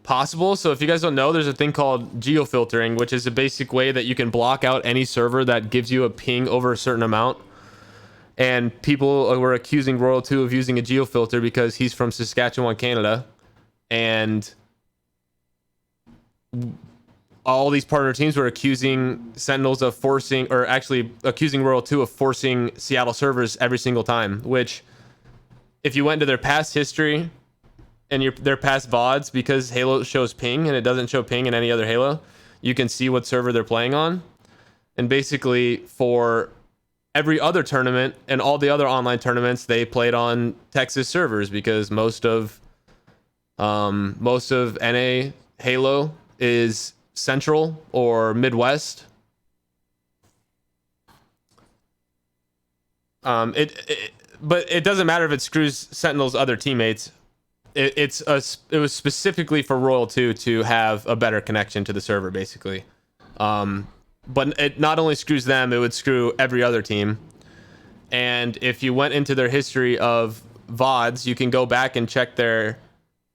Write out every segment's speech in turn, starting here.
possible. So if you guys don't know, there's a thing called geo-filtering, which is a basic way that you can block out any server that gives you a ping over a certain amount. And people were accusing Royal 2 of using a geo-filter because he's from Saskatchewan, Canada. And all these partner teams were accusing Sentinels of forcing, or actually accusing Royal 2 of forcing Seattle servers every single time, which if you went to their past history and their past VODs, because Halo shows ping and it doesn't show ping in any other Halo, you can see what server they're playing on. And basically for every other tournament and all the other online tournaments, they played on Texas servers because most of NA Halo is Central or Midwest. But it doesn't matter if it screws Sentinel's other teammates. It was specifically for Royal 2 to have a better connection to the server, basically. But it not only screws them, it would screw every other team. And if you went into their history of VODs, you can go back and check their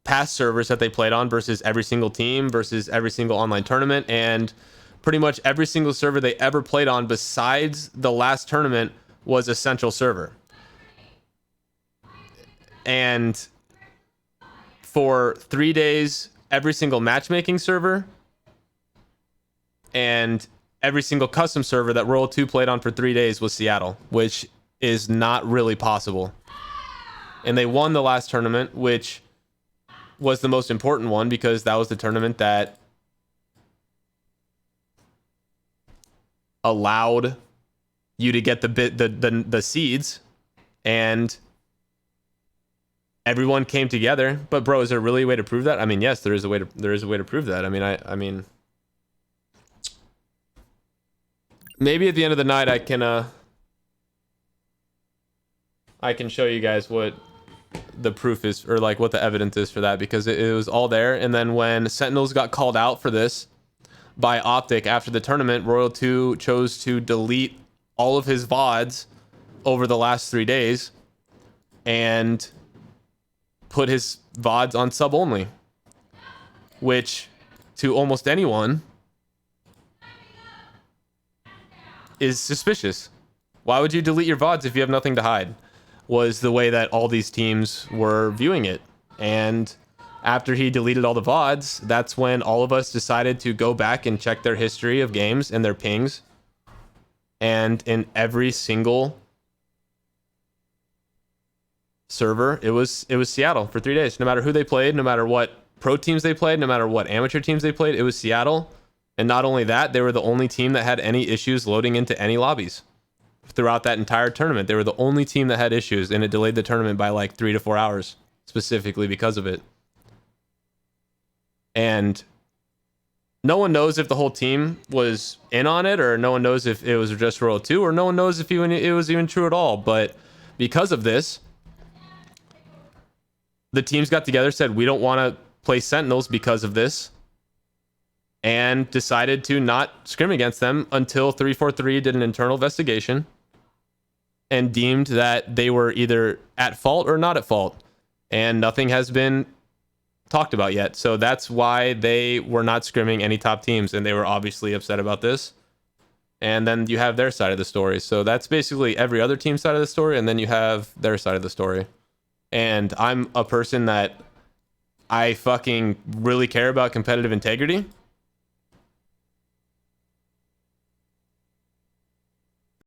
past servers that they played on versus every single team versus every single online tournament, and pretty much every single server they ever played on besides the last tournament was a Central server. And for 3 days, every single matchmaking server and every single custom server that Royal 2 played on for 3 days was Seattle, which is not really possible. And they won the last tournament, which was the most important one because that was the tournament that allowed you to get the seeds, and everyone came together. But bro, is there really a way to prove that? I mean, yes, there is a way to prove that. I mean maybe at the end of the night I can show you guys what the proof is, or like what the evidence is for that, because it was all there. And then when Sentinels got called out for this by Optic after the tournament, Royal 2 chose to delete all of his VODs over the last 3 days and put his VODs on sub only, which to almost anyone is suspicious. Why would you delete your VODs if you have nothing to hide? Was the way that all these teams were viewing it. And after he deleted all the VODs, that's when all of us decided to go back and check their history of games and their pings. And in every single server, it was Seattle for 3 days. No matter who they played, no matter what pro teams they played, no matter what amateur teams they played, it was Seattle. And not only that, they were the only team that had any issues loading into any lobbies. Throughout that entire tournament, they were the only team that had issues, and it delayed the tournament by like 3 to 4 hours specifically because of it. And no one knows if the whole team was in on it, or no one knows if it was just Royal 2, or no one knows if it was even true at all. But because of this, the teams got together, said we don't want to play Sentinels because of this, and decided to not scrim against them until 343 did an internal investigation and deemed that they were either at fault or not at fault. And nothing has been talked about yet. So that's why they were not scrimming any top teams, and they were obviously upset about this. And then you have their side of the story. So that's basically every other team side of the story, and then you have their side of the story. And I'm a person that I fucking really care about competitive integrity.